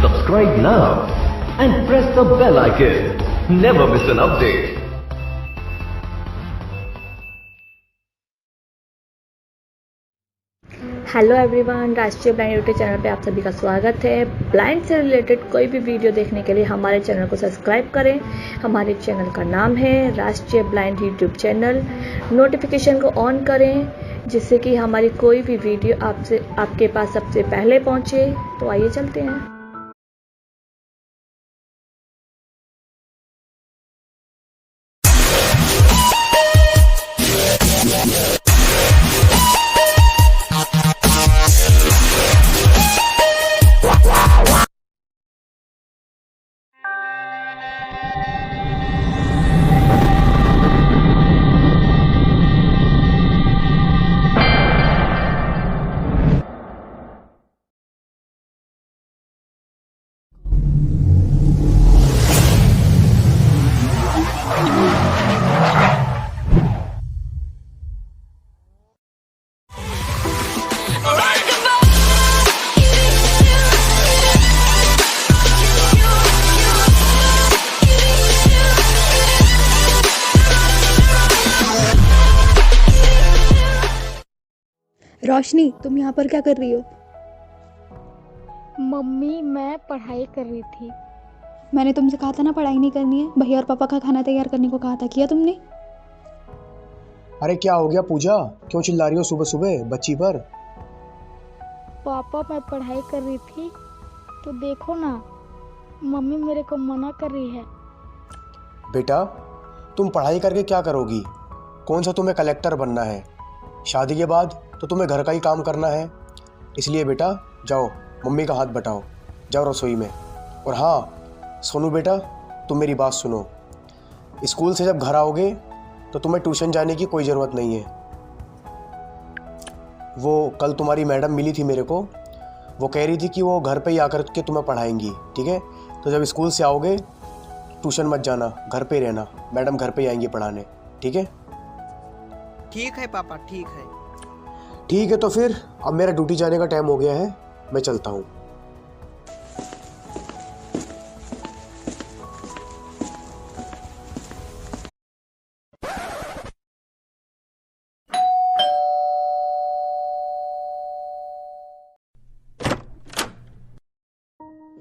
Subscribe now and press the bell icon. Never miss an update. Hello everyone, राष्ट्रीय blind YouTube channel पे आप सभी का स्वागत है। ब्लाइंड से रिलेटेड कोई भी वीडियो देखने के लिए हमारे चैनल को सब्सक्राइब करें। हमारे चैनल का नाम है राष्ट्रीय ब्लाइंड यूट्यूब चैनल। नोटिफिकेशन को ऑन करें जिससे कि हमारी कोई भी वीडियो आपके पास सबसे पहले पहुंचे। तो आइए चलते हैं। रोशनी, तुम यहाँ पर क्या कर रही हो? मम्मी, मैं पढ़ाई कर रही थी। मैंने तुमसे कहा था ना पढ़ाई नहीं करनी है। भैया और पापा का खाना तैयार करने को कहा था, किया तुमने? अरे क्या हो गया पूजा, क्यों चिल्ला रही हो सुबह सुबह बच्ची पर? पापा, मैं पढ़ाई कर रही थी तो देखो ना, मम्मी मेरे को मना कर रही है। बेटा, तुम पढ़ाई करके क्या करोगी? कौन सा तुम्हें कलेक्टर बनना है? शादी के बाद तो तुम्हें घर का ही काम करना है। इसलिए बेटा जाओ, मम्मी का हाथ बटाओ, जाओ रसोई में। और हाँ सोनू बेटा, तुम मेरी बात सुनो। स्कूल से जब घर आओगे तो तुम्हें ट्यूशन जाने की कोई ज़रूरत नहीं है। वो कल तुम्हारी मैडम मिली थी मेरे को, वो कह रही थी कि वो घर पे ही आकर के तुम्हें पढ़ाएंगी, ठीक है? तो जब स्कूल से आओगे ट्यूशन मत जाना, घर पे रहना, मैडम घर पे ही आएंगी पढ़ाने, ठीक है? ठीक है पापा, ठीक है। ठीक है, तो फिर अब मेरा ड्यूटी जाने का टाइम हो गया है, मैं चलता हूँ।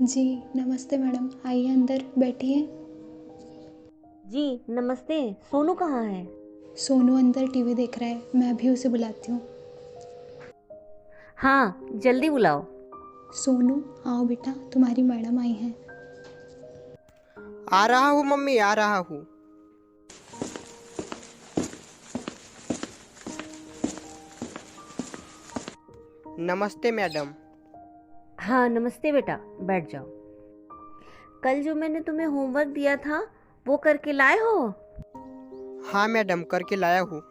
जी नमस्ते मैडम, आइए अंदर बैठिए। जी नमस्ते। सोनू कहाँ है? सोनू अंदर टीवी देख रहा है, मैं अभी उसे बुलाती हूँ। हाँ जल्दी बुलाओ। सोनू आओ बेटा, तुम्हारी मैडम आई हैं। आ रहा हूँ मम्मी, आ रहा हूँ। नमस्ते मैडम। हाँ नमस्ते बेटा, बैठ जाओ। कल जो मैंने तुम्हें होमवर्क दिया था वो करके लाए हो? हाँ मैडम, करके लाया हूँ।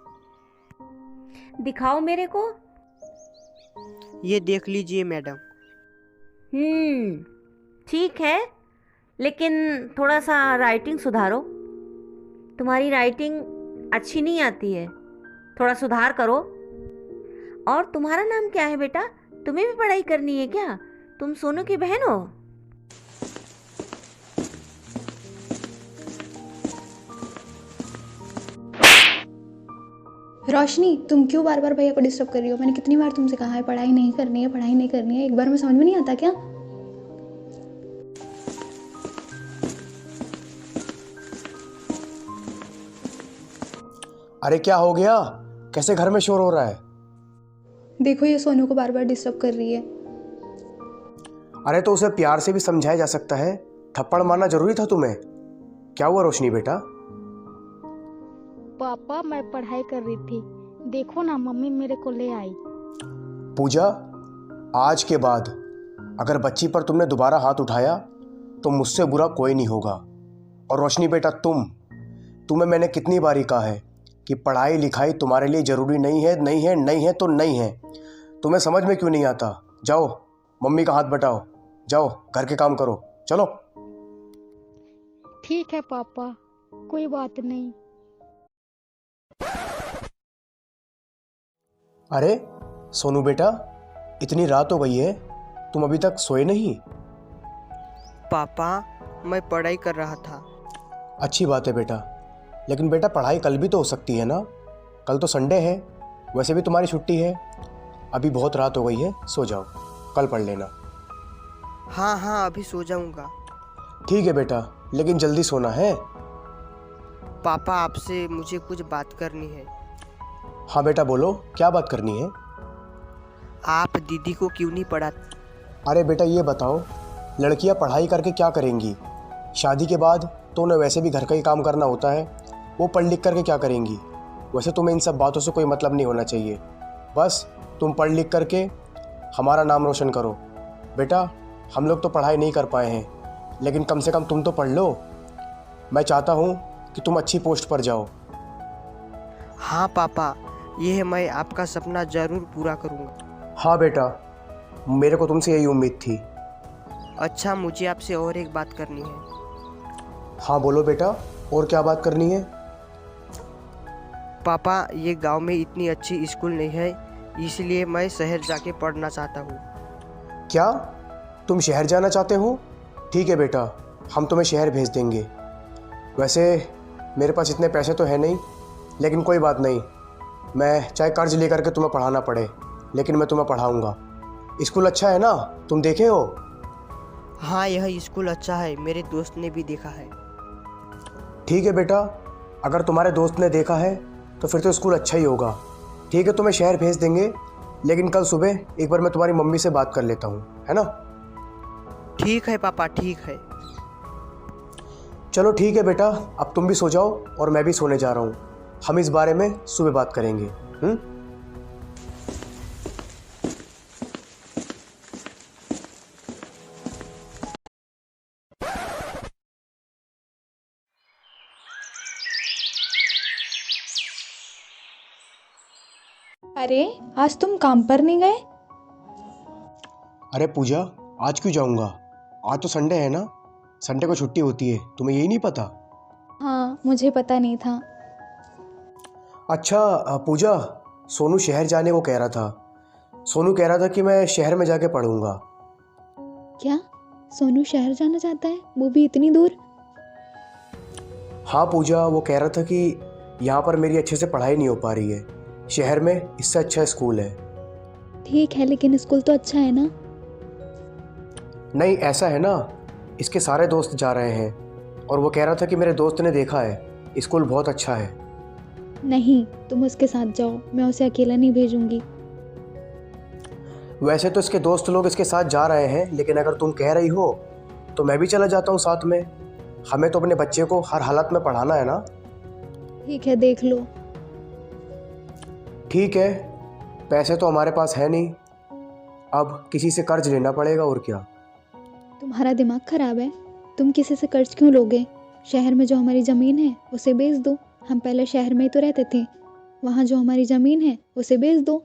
दिखाओ मेरे को। ये देख लीजिए मैडम। ठीक है, लेकिन थोड़ा सा राइटिंग सुधारो। तुम्हारी राइटिंग अच्छी नहीं आती है, थोड़ा सुधार करो। और तुम्हारा नाम क्या है बेटा? तुम्हें भी पढ़ाई करनी है क्या? तुम सोनू की बहन हो? रोशनी, तुम क्यों बार बार भैया को डिस्टर्ब कर रही हो? मैंने कितनी बार तुमसे कहा है पढ़ाई नहीं करनी है, पढ़ाई नहीं करनी है। एक बार में समझ में नहीं आता क्या? अरे क्या हो गया, कैसे घर में शोर हो रहा है? देखो, ये सोनू को बार बार डिस्टर्ब कर रही है। अरे तो उसे प्यार से भी समझाया जा सकता है, थप्पड़ मारना जरूरी था तुम्हें? क्या हुआ रोशनी बेटा? पापा, मैं पढ़ाई कर रही थी, देखो ना, मम्मी मेरे को ले आई। पूजा, आज के बाद अगर बच्ची पर तुमने दोबारा हाथ उठाया तो मुझसे बुरा कोई नहीं होगा। और रोशनी बेटा, तुम्हें मैंने कितनी बारी कहा है कि पढ़ाई लिखाई तुम्हारे लिए ज़रूरी नहीं है, नहीं है, नहीं है तो नहीं है। तुम्हें समझ में क्यों नहीं आता? जाओ मम्मी का हाथ बटाओ, जाओ घर के काम करो, चलो। ठीक है पापा, कोई बात नहीं। अरे सोनू बेटा, इतनी रात हो गई है, तुम अभी तक सोए नहीं? पापा, मैं पढ़ाई कर रहा था। अच्छी बात है बेटा, लेकिन बेटा पढ़ाई कल भी तो हो सकती है ना। कल तो संडे है, वैसे भी तुम्हारी छुट्टी है। अभी बहुत रात हो गई है, सो जाओ, कल पढ़ लेना। हाँ हाँ, अभी सो जाऊंगा। ठीक है बेटा, लेकिन जल्दी सोना है। पापा, आपसे मुझे कुछ बात करनी है। हाँ बेटा बोलो, क्या बात करनी है। आप दीदी को क्यों नहीं पढ़ाते? अरे बेटा ये बताओ, लड़कियां पढ़ाई करके क्या करेंगी? शादी के बाद तो उन्हें वैसे भी घर का ही काम करना होता है, वो पढ़ लिख करके क्या करेंगी? वैसे तुम्हें इन सब बातों से कोई मतलब नहीं होना चाहिए। बस तुम पढ़ लिख करके हमारा नाम रोशन करो। बेटा हम लोग तो पढ़ाई नहीं कर पाए हैं, लेकिन कम से कम तुम तो पढ़ लो। मैं चाहता हूँ कि तुम अच्छी पोस्ट पर जाओ। हाँ पापा, यह मैं आपका सपना ज़रूर पूरा करूँगा। हाँ बेटा, मेरे को तुमसे यही उम्मीद थी। अच्छा, मुझे आपसे और एक बात करनी है। हाँ बोलो बेटा, और क्या बात करनी है? पापा, ये गांव में इतनी अच्छी स्कूल नहीं है, इसलिए मैं शहर जाके पढ़ना चाहता हूँ। क्या तुम शहर जाना चाहते हो? ठीक है बेटा, हम तुम्हें शहर भेज देंगे। वैसे मेरे पास इतने पैसे तो है नहीं, लेकिन कोई बात नहीं, मैं चाहे कर्ज लेकर के तुम्हें पढ़ाना पड़े, लेकिन मैं तुम्हें पढ़ाऊँगा। स्कूल अच्छा है ना, तुम देखे हो? हाँ, यह स्कूल अच्छा है, मेरे दोस्त ने भी देखा है। ठीक है बेटा, अगर तुम्हारे दोस्त ने देखा है तो फिर तो स्कूल अच्छा ही होगा। ठीक है, तुम्हें शहर भेज देंगे, लेकिन कल सुबह एक बार मैं तुम्हारी मम्मी से बात कर लेता हूँ, है ना? ठीक है पापा, ठीक है। चलो ठीक है बेटा, अब तुम भी सो जाओ और मैं भी सोने जा रहा हूँ। हम इस बारे में सुबह बात करेंगे। अरे आज तुम काम पर नहीं गए? अरे पूजा, आज क्यों जाऊँगा? आज तो संडे है ना, संडे को छुट्टी होती है, तुम्हें यही नहीं पता? हाँ, मुझे पता नहीं था। अच्छा पूजा, सोनू शहर जाने को कह रहा था। सोनू कह रहा था कि मैं शहर में जाके पढ़ूंगा। क्या सोनू शहर जाना चाहता है, वो भी इतनी दूर? हाँ पूजा, वो कह रहा था कि यहाँ पर मेरी अच्छे से पढ़ाई नहीं हो पा रही है, शहर में इससे अच्छा स्कूल है। ठीक है, लेकिन स्कूल तो अच्छा है ना? नहीं, ऐसा है ना, इसके सारे दोस्त जा रहे हैं और वो कह रहा था कि मेरे दोस्त ने देखा है, स्कूल बहुत अच्छा है। नहीं, तुम उसके साथ जाओ, मैं उसे अकेला नहीं भेजूंगी। वैसे तो इसके दोस्त लोग इसके साथ जा रहे हैं, लेकिन अगर तुम कह रही हो तो मैं भी चला जाता हूँ साथ में। हमें तो अपने बच्चे को हर हालत में पढ़ाना है ना। ठीक है, देख लो। ठीक है, पैसे तो हमारे पास है नहीं, अब किसी से कर्ज लेना पड़ेगा और क्या। तुम्हारा दिमाग खराब है, तुम किसी से कर्ज क्यों लोगे? शहर में जो हमारी ज़मीन है उसे बेच दो। हम पहले शहर में ही तो रहते थे, वहाँ जो हमारी ज़मीन है उसे बेच दो।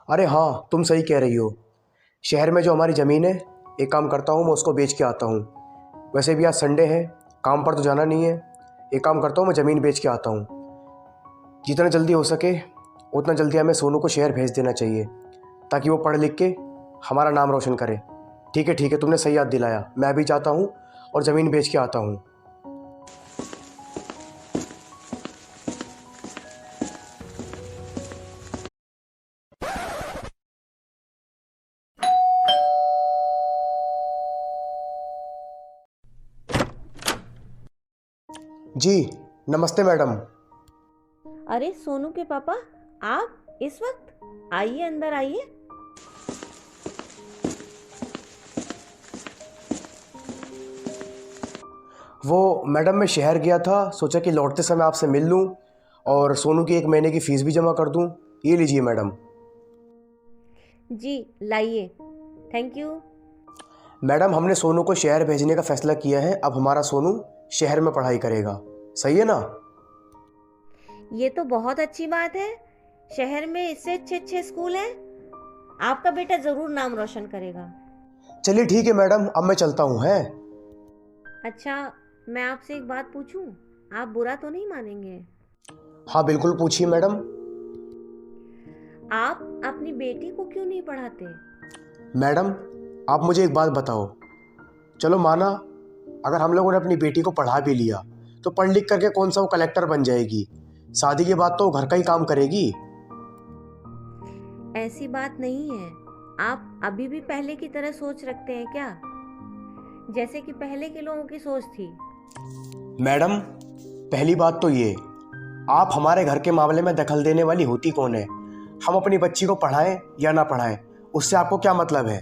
अरे हाँ, तुम सही कह रही हो, शहर में जो हमारी ज़मीन है, एक काम करता हूँ मैं उसको बेच के आता हूँ। वैसे भी आज संडे है, काम पर तो जाना नहीं है, एक काम करता हूँ मैं ज़मीन बेच के आता हूँ। जितना जल्दी हो सके उतना जल्दी हमें सोनू को शहर भेज देना चाहिए, ताकि वो पढ़ लिख के हमारा नाम रोशन करे। ठीक है, तुमने सही याद दिलाया, मैं भी चाहता हूँ और ज़मीन बेच के आता हूँ। जी नमस्ते मैडम। अरे सोनू के पापा, आप इस वक्त? आइए, अंदर आइए। वो मैडम मैं शहर गया था, सोचा कि लौटते समय आपसे मिल लूं और सोनू की 1 महीने की फ़ीस भी जमा कर दूं। ये लीजिए मैडम। जी लाइए, थैंक यू। मैडम हमने सोनू को शहर भेजने का फ़ैसला किया है, अब हमारा सोनू शहर में पढ़ाई करेगा, सही है ना? ये तो बहुत अच्छी बात है, शहर में इससे अच्छे स्कूल हैं, आपका बेटा ज़रूर नाम रोशन करेगा। चलिए ठीक है मैडम, अब मैं चलता हूँ। हैं? अच्छा, मैं आपसे एक बात पूछूं, आप बुरा तो नहीं मानेंगे? हाँ बिल्कुल, पूछिए मैडम। आप अपनी बेटी को क्यों नहीं पढ़ाते? मैडम आप मुझे एक बात बताओ, चलो माना, अगर हम लोगों ने अपनी बेटी को पढ़ा भी लिया तो पढ़ लिख करके कौन सा वो कलेक्टर बन जाएगी। शादी के बाद तो वो घर का ही काम करेगी। ऐसी बात नहीं है। आप अभी भी पहले की तरह सोच रखते हैं क्या, जैसे कि पहले के लोगों की सोच थी? मैडम, पहली बात तो ये, आप हमारे घर के मामले में दखल देने वाली होती कौन है? हम अपनी बच्ची को पढ़ाएं या ना पढ़ाएं, उससे आपको क्या मतलब है?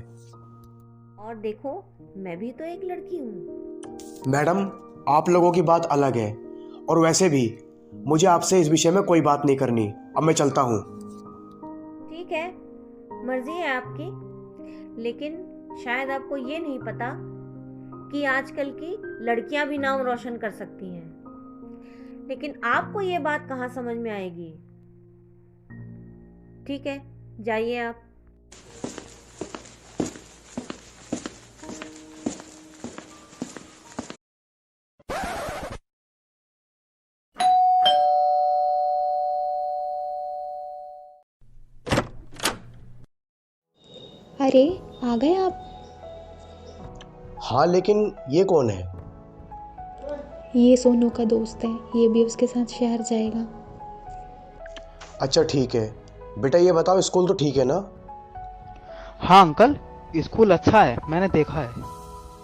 और देखो, मैं भी तो एक लड़की हूँ। मैडम, आप लोगों की बात अलग है, और वैसे भी मुझे आपसे इस विषय में कोई बात नहीं करनी। अब मैं चलता हूँ। ठीक है, मर्जी है आपकी, लेकिन शायद आपको ये नहीं पता कि आजकल की लड़कियां भी नाम रोशन कर सकती हैं। लेकिन आपको ये बात कहाँ समझ में आएगी? ठीक है, जाइए आप। अरे, आ गए आप? हाँ, लेकिन ये कौन है? ये सोनू का दोस्त है, ये भी उसके साथ शहर जाएगा। अच्छा ठीक है। बेटा ये बताओ, स्कूल तो ठीक है ना? हाँ अंकल, स्कूल अच्छा है, मैंने देखा है।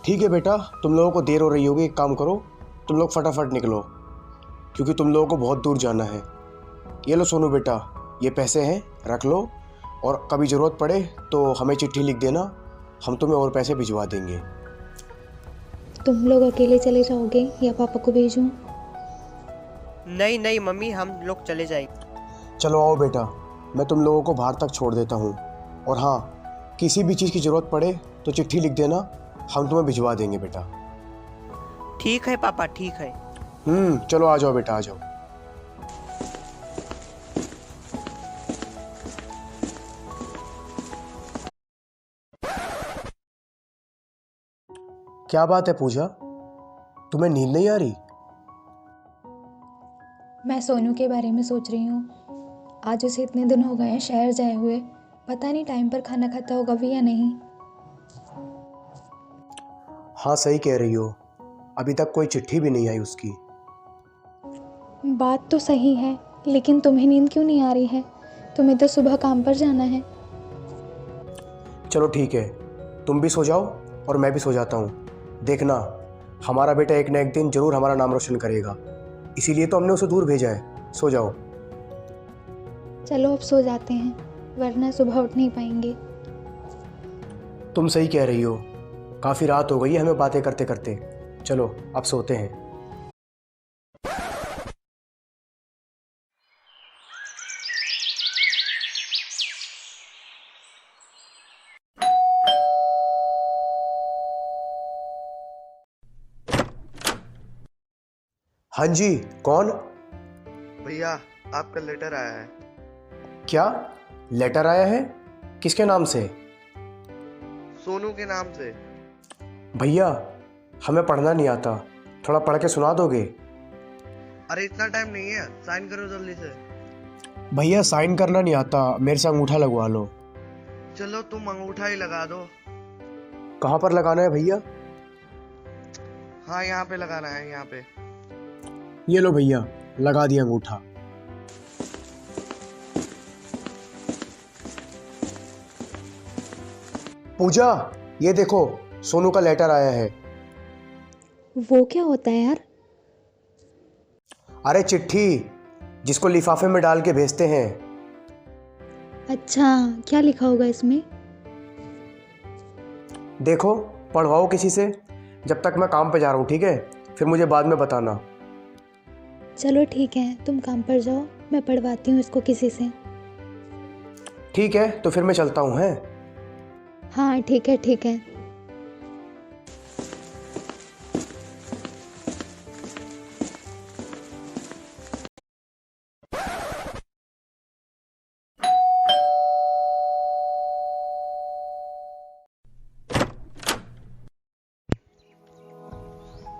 ठीक है बेटा, तुम लोगों को देर हो रही होगी, एक काम करो, तुम लोग फटाफट निकलो, क्योंकि तुम लोगों को बहुत दूर जाना है। ये लो सोनू बेटा, ये पैसे हैं, रख लो, और कभी ज़रूरत पड़े तो हमें चिट्ठी लिख देना, हम तुम्हें और पैसे भिजवा देंगे। तुम लोग अकेले चले जाओगे या पापा को भेजूं? नहीं नहीं मम्मी, हम लोग चले जाएंगे। चलो आओ बेटा, मैं तुम लोगों को बाहर तक छोड़ देता हूँ, और हाँ, किसी भी चीज़ की ज़रूरत पड़े तो चिट्ठी लिख देना, हम तुम्हें भिजवा देंगे बेटा। ठीक है पापा, ठीक है। चलो आ जाओ बेटा, आ जाओ। क्या बात है पूजा, तुम्हें नींद नहीं आ रही? मैं सोनू के बारे में सोच रही हूँ। आज उसे इतने दिन हो गए हैं शहर जाए हुए, पता नहीं टाइम पर खाना खाता होगा भी या नहीं। हाँ सही कह रही हो, अभी तक कोई चिट्ठी भी नहीं आई उसकी। बात तो सही है, लेकिन तुम्हें नींद क्यों नहीं आ रही है? तुम्हें तो सुबह काम पर जाना है। चलो ठीक है, तुम भी सो जाओ और मैं भी सो जाता हूँ। देखना, हमारा बेटा एक न एक दिन जरूर हमारा नाम रोशन करेगा, इसीलिए तो हमने उसे दूर भेजा है। सो जाओ। चलो अब सो जाते हैं, वरना सुबह उठ नहीं पाएंगे। तुम सही कह रही हो, काफ़ी रात हो गई है हमें बातें करते करते। चलो अब सोते हैं। हाँ जी, कौन? भैया, आपका लेटर आया है। क्या लेटर आया है? किसके नाम से? सोनू के नाम से। भैया, हमें पढ़ना नहीं आता, थोड़ा पढ़ के सुना दोगे? अरे इतना टाइम नहीं है, साइन करो जल्दी से। भैया साइन करना नहीं आता, मेरे से अंगूठा लगवा लो। चलो तुम अंगूठा ही लगा दो। कहाँ पर लगाना है भैया? हाँ यहाँ पे लगाना है, यहाँ पे। ये लो भैया, लगा दिया अंगूठा। पूजा, ये देखो, सोनू का लेटर आया है। वो क्या होता है यार? अरे चिट्ठी, जिसको लिफाफे में डाल के भेजते हैं। अच्छा, क्या लिखा होगा इसमें? देखो, पढ़वाओ किसी से, जब तक मैं काम पे जा रहा हूँ, ठीक है? फिर मुझे बाद में बताना। चलो ठीक है, तुम काम पर जाओ, मैं पढ़वाती हूँ इसको किसी से। ठीक है, तो फिर मैं चलता हूँ, हैं? हाँ ठीक है, ठीक है।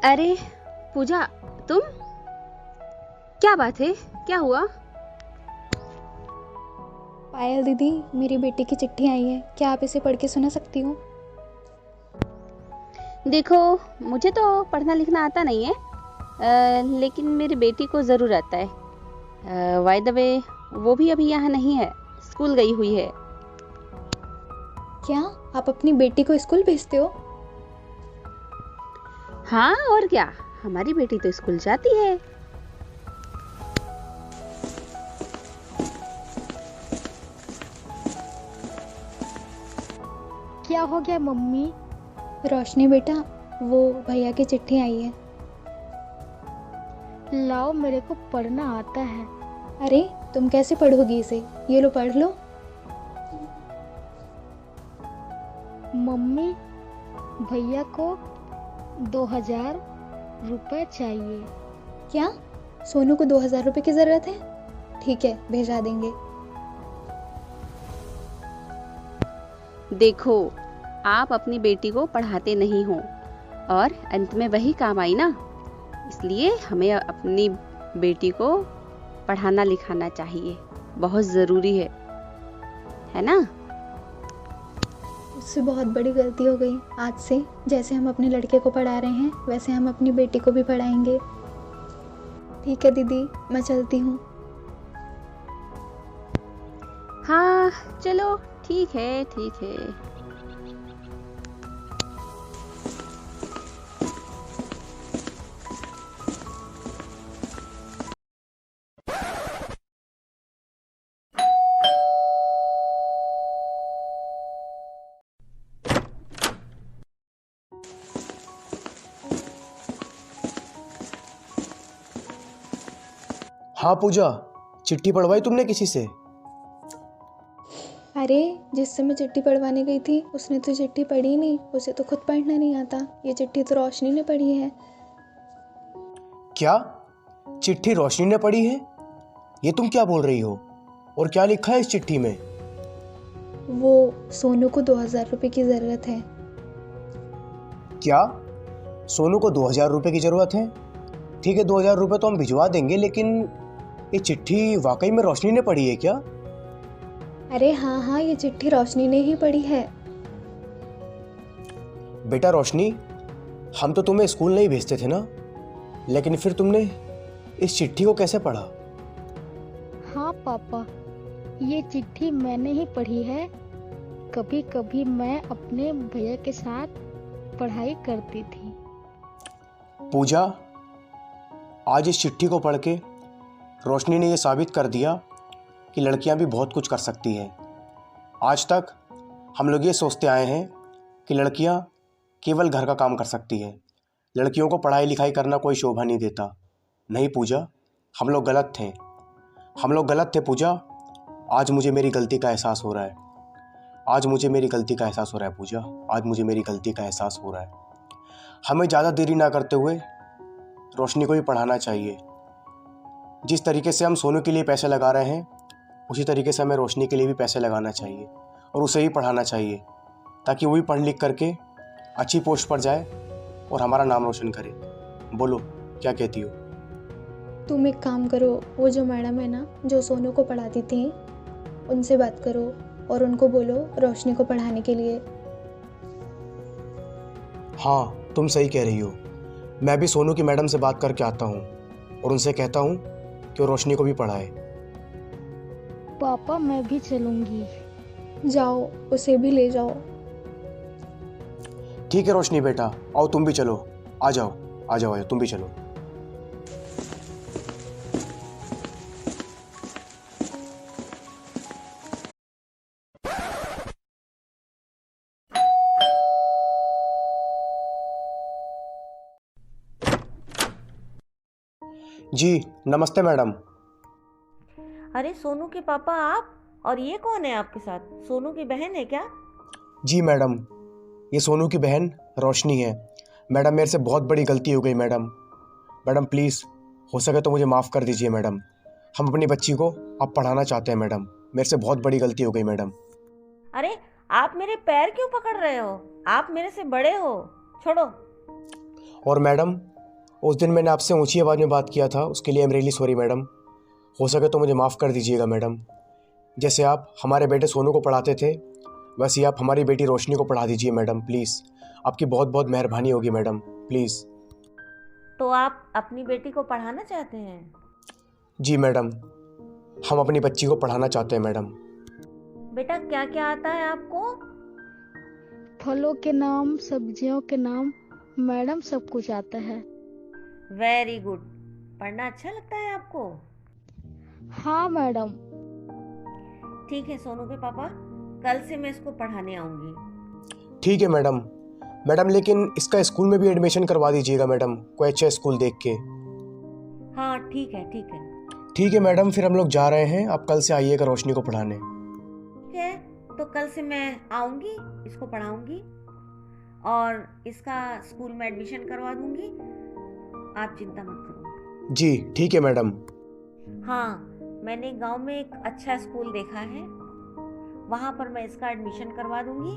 अरे पूजा, तुम? क्या बात है, क्या हुआ? पायल दीदी, मेरी बेटी की चिट्ठी आई है, क्या आप इसे पढ़ के सुना सकती हो? देखो, मुझे तो पढ़ना लिखना आता नहीं है, लेकिन मेरी बेटी को ज़रूर आता है। बाय द वे, वो भी अभी यहाँ नहीं है, स्कूल गई हुई है। क्या आप अपनी बेटी को स्कूल भेजते हो? हाँ, और क्या, हमारी बेटी तो स्कूल जाती है। क्या हो गया मम्मी? रोशनी बेटा, वो भैया की चिट्ठी आई है। लाओ, मेरे को पढ़ना आता है। अरे तुम कैसे पढ़ोगी इसे? ये लो पढ़ लो। मम्मी, भैया को 2000 रुपए चाहिए। क्या सोनू को 2000 रुपए की ज़रूरत है? ठीक है, भेजा देंगे। देखो, आप अपनी बेटी को पढ़ाते नहीं हो और अंत में वही काम आई ना, इसलिए हमें अपनी बेटी को पढ़ाना लिखाना चाहिए, बहुत ज़रूरी है ना? उससे बहुत बड़ी गलती हो गई। आज से जैसे हम अपने लड़के को पढ़ा रहे हैं वैसे हम अपनी बेटी को भी पढ़ाएंगे। ठीक है दीदी, मैं चलती हूँ। हाँ चलो, ठीक है ठीक है। हाँ पूजा, चिट्ठी पढ़वाई तुमने किसी से? अरे जिससे मैं चिट्ठी पढ़वाने गई थी उसने तो चिट्ठी पढ़ी नहीं, उसे तो खुद पढ़ना नहीं आता। ये चिट्ठी तो रोशनी ने पढ़ी है। क्या चिट्ठी रोशनी ने पढ़ी है? ये तुम क्या बोल रही हो? और क्या लिखा है इस चिट्ठी में? वो सोनू को 2000 रुपए की ज़रूरत है। क्या सोनू को 2000 रुपए की ज़रूरत है? ठीक है, 2000 रुपए तो हम भिजवा देंगे, लेकिन ये चिट्ठी वाकई में रोशनी ने पढ़ी है क्या? अरे हाँ, ये चिट्ठी रोशनी ने ही पढ़ी है। बेटा रोशनी, हम तो तुम्हें स्कूल नहीं भेजते थे ना, लेकिन फिर तुमने इस चिट्ठी को कैसे पढ़ा? हाँ पापा, ये चिट्ठी मैंने ही पढ़ी है। कभी कभी मैं अपने भैया के साथ पढ़ाई करती थी। पूजा, आज इस चिट्ठी को पढ़ के रोशनी ने यह साबित कर दिया कि लड़कियां भी बहुत कुछ कर सकती हैं। आज तक हम लोग ये सोचते आए हैं कि लड़कियां केवल घर का काम कर सकती हैं, लड़कियों को पढ़ाई लिखाई करना कोई शोभा नहीं देता। नहीं पूजा, हम लोग गलत थे, हम लोग गलत थे पूजा। आज मुझे मेरी गलती का एहसास हो रहा है। आज मुझे मेरी गलती का एहसास हो रहा है पूजा। आज मुझे मेरी गलती का एहसास हो रहा है। हमें ज़्यादा देरी ना करते हुए रोशनी को भी पढ़ाना चाहिए। जिस तरीके से हम सोनू के लिए पैसे लगा रहे हैं उसी तरीके से हमें रोशनी के लिए भी पैसे लगाना चाहिए और उसे ही पढ़ाना चाहिए, ताकि वो भी पढ़ लिख करके अच्छी पोस्ट पर जाए और हमारा नाम रोशन करे। बोलो, क्या कहती हो? तुम एक काम करो, वो जो मैडम है ना जो सोनू को पढ़ाती थी, उनसे बात करो और उनको बोलो रोशनी को पढ़ाने के लिए। हाँ, तुम सही कह रही हो। मैं भी सोनू की मैडम से बात करके आता हूँ और उनसे कहता हूँ कि वो रोशनी को भी पढ़ाए। पापा, मैं भी चलूंगी। जाओ, उसे भी ले जाओ। ठीक है रोशनी बेटा, आओ तुम भी चलो। आ जाओ आ जाओ, तुम भी चलो। जी नमस्ते मैडम। अरे सोनू के पापा आप? और ये कौन है आपके साथ? सोनू की बहन है क्या? जी मैडम, ये सोनू की बहन रोशनी है। मैडम, मेरे से बहुत बड़ी गलती हो गई मैडम। मैडम प्लीज़, हो सके तो मुझे माफ़ कर दीजिए मैडम। हम अपनी बच्ची को अब पढ़ाना चाहते हैं मैडम। मेरे से बहुत बड़ी गलती हो गई मैडम। अरे आप मेरे पैर क्यों पकड़ रहे हो? आप मेरे से बड़े हो, छोड़ो। और मैडम, उस दिन मैंने आपसे ऊंची आवाज़ में बात किया था, उसके लिए I am really sorry madam. हो सके तो मुझे माफ़ कर दीजिएगा मैडम। जैसे आप हमारे बेटे सोनू को पढ़ाते थे, बस ये आप हमारी बेटी रोशनी को पढ़ा दीजिए मैडम, प्लीज़। आपकी बहुत बहुत मेहरबानी होगी मैडम, प्लीज़। तो आप अपनी बेटी को पढ़ाना चाहते हैं? जी मैडम, हम अपनी बच्ची को पढ़ाना चाहते हैं मैडम। बेटा क्या क्या आता है आपको? फलों के नाम, सब्जियों के नाम, मैडम सब कुछ आता है। Very good. पढ़ना अच्छा लगता है आपको? हाँ मैडम। ठीक है सोनू के पापा, कल से मैं इसको पढ़ाने आऊँगी। ठीक है मैडम। मैडम लेकिन इसका स्कूल में भी एडमिशन करवा दीजिएगा मैडम, कोई अच्छा स्कूल देख के। हाँ ठीक है ठीक है। ठीक है मैडम, फिर हम लोग जा रहे हैं, आप कल से आइएगा रोशनी को पढ़ाने। ठीक है, तो कल से मैं आऊँगी, इसको पढ़ाऊँगी और इसका स्कूल में एडमिशन करवा दूँगी। आप चिंता मत करो। जी ठीक है मैडम। हाँ, मैंने गांव में एक अच्छा स्कूल देखा है, वहाँ पर मैं इसका एडमिशन करवा दूँगी।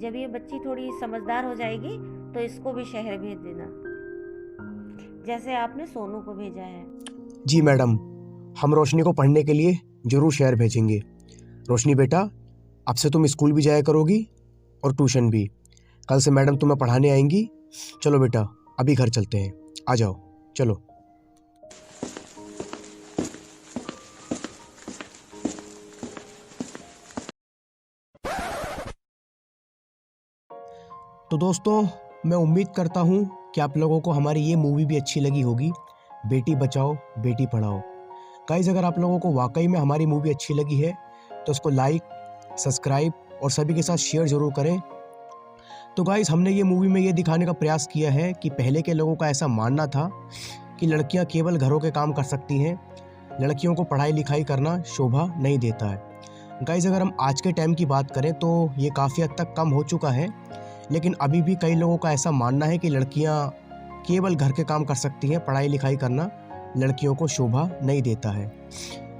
जब ये बच्ची थोड़ी समझदार हो जाएगी तो इसको भी शहर भेज देना, जैसे आपने सोनू को भेजा है। जी मैडम, हम रोशनी को पढ़ने के लिए ज़रूर शहर भेजेंगे। रोशनी बेटा, अब से तुम स्कूल भी जाया करोगी और ट्यूशन भी। कल से मैडम तुम्हें पढ़ाने आएंगी। चलो बेटा, अभी घर चलते हैं, आ जाओ, चलो। तो दोस्तों, मैं उम्मीद करता हूँ कि आप लोगों को हमारी ये मूवी भी अच्छी लगी होगी, बेटी बचाओ बेटी पढ़ाओ। गाइस, अगर आप लोगों को वाकई में हमारी मूवी अच्छी लगी है तो उसको लाइक, सब्सक्राइब और सभी के साथ शेयर ज़रूर करें। तो गाइस, हमने ये मूवी में ये दिखाने का प्रयास किया है कि पहले के लोगों का ऐसा मानना था कि लड़कियां केवल घरों के काम कर सकती हैं, लड़कियों को पढ़ाई लिखाई करना शोभा नहीं देता है। गाइस, अगर हम आज के टाइम की बात करें तो ये काफ़ी हद तक कम हो चुका है, लेकिन अभी भी कई लोगों का ऐसा मानना है कि लड़कियां केवल घर के काम कर सकती हैं, पढ़ाई लिखाई करना लड़कियों को शोभा नहीं देता है।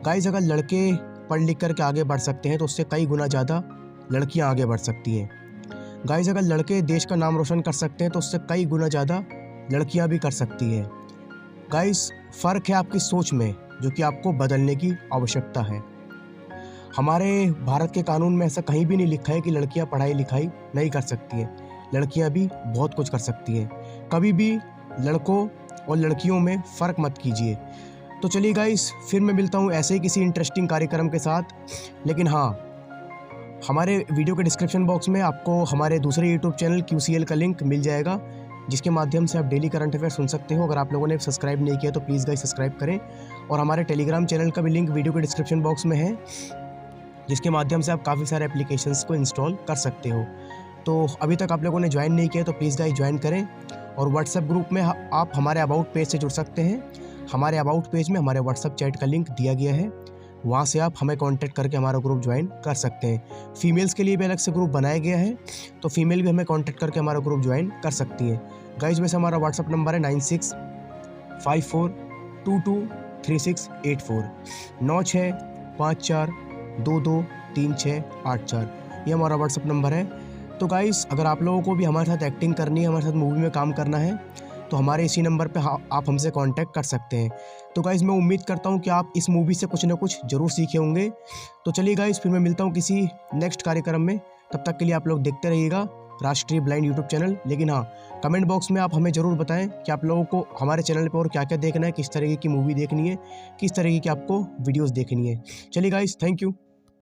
गाइस, अगर लड़के पढ़ लिख करके आगे बढ़ सकते हैं तो उससे कई गुना ज़्यादा लड़कियां आगे बढ़ सकती हैं। गाइस, अगर लड़के देश का नाम रोशन कर सकते हैं तो उससे कई गुना ज़्यादा लड़कियां भी कर सकती हैं। गाइस, फ़र्क है आपकी सोच में, जो कि आपको बदलने की आवश्यकता है। हमारे भारत के कानून में ऐसा कहीं भी नहीं लिखा है कि लड़कियां पढ़ाई लिखाई नहीं कर सकती हैं। लड़कियां भी बहुत कुछ कर सकती हैं। कभी भी लड़कों और लड़कियों में फ़र्क मत कीजिए। तो चलिए गाइस, फिर मैं मिलता हूँ ऐसे ही किसी इंटरेस्टिंग कार्यक्रम के साथ। लेकिन हाँ, हमारे वीडियो के डिस्क्रिप्शन बॉक्स में आपको हमारे दूसरे यूट्यूब चैनल QCL का लिंक मिल जाएगा, जिसके माध्यम से आप डेली करंट अफेयर सुन सकते हो। अगर आप लोगों ने सब्सक्राइब नहीं किया तो प्लीज़ गाइस सब्सक्राइब करें। और हमारे टेलीग्राम चैनल का भी लिंक वीडियो के डिस्क्रिप्शन बॉक्स में है, जिसके माध्यम से आप काफ़ी सारे एप्लीकेशंस को इंस्टॉल कर सकते हो। तो अभी तक आप लोगों ने ज्वाइन नहीं किया तो प्लीज़ गाइस ज्वाइन करें। और व्हाट्सएप ग्रुप में आप हमारे अबाउट पेज से जुड़ सकते हैं। हमारे अबाउट पेज में हमारे व्हाट्सएप चैट का लिंक दिया गया है, वहाँ से आप हमें कांटेक्ट करके हमारा ग्रुप ज्वाइन कर सकते हैं। फीमेल्स के लिए भी अलग से ग्रुप बनाया गया है, तो फीमेल भी हमें कांटेक्ट करके हमारा ग्रुप ज्वाइन कर सकती हैं। गाइस, वैसे हमारा व्हाट्सएप नंबर है 9654223684 9654223684। ये हमारा व्हाट्सएप नंबर है। तो गाइस, अगर आप लोगों को भी हमारे साथ एक्टिंग करनी है, हमारे साथ मूवी में काम करना है, तो हमारे इसी नंबर पे आप हमसे कांटेक्ट कर सकते हैं। तो गाइस, मैं उम्मीद करता हूँ कि आप इस मूवी से कुछ ना कुछ ज़रूर सीखे होंगे। तो चलिए गाइस, फिर मैं मिलता हूँ किसी नेक्स्ट कार्यक्रम में। तब तक के लिए आप लोग देखते रहिएगा राष्ट्रीय ब्लाइंड यूट्यूब चैनल। लेकिन हाँ, कमेंट बॉक्स में आप हमें ज़रूर बताएं कि आप लोगों को हमारे चैनल पर और क्या क्या देखना है, किस तरीके की मूवी देखनी है, किस तरीके की आपको वीडियोज़ देखनी है। चलिए गाइस, थैंक यू।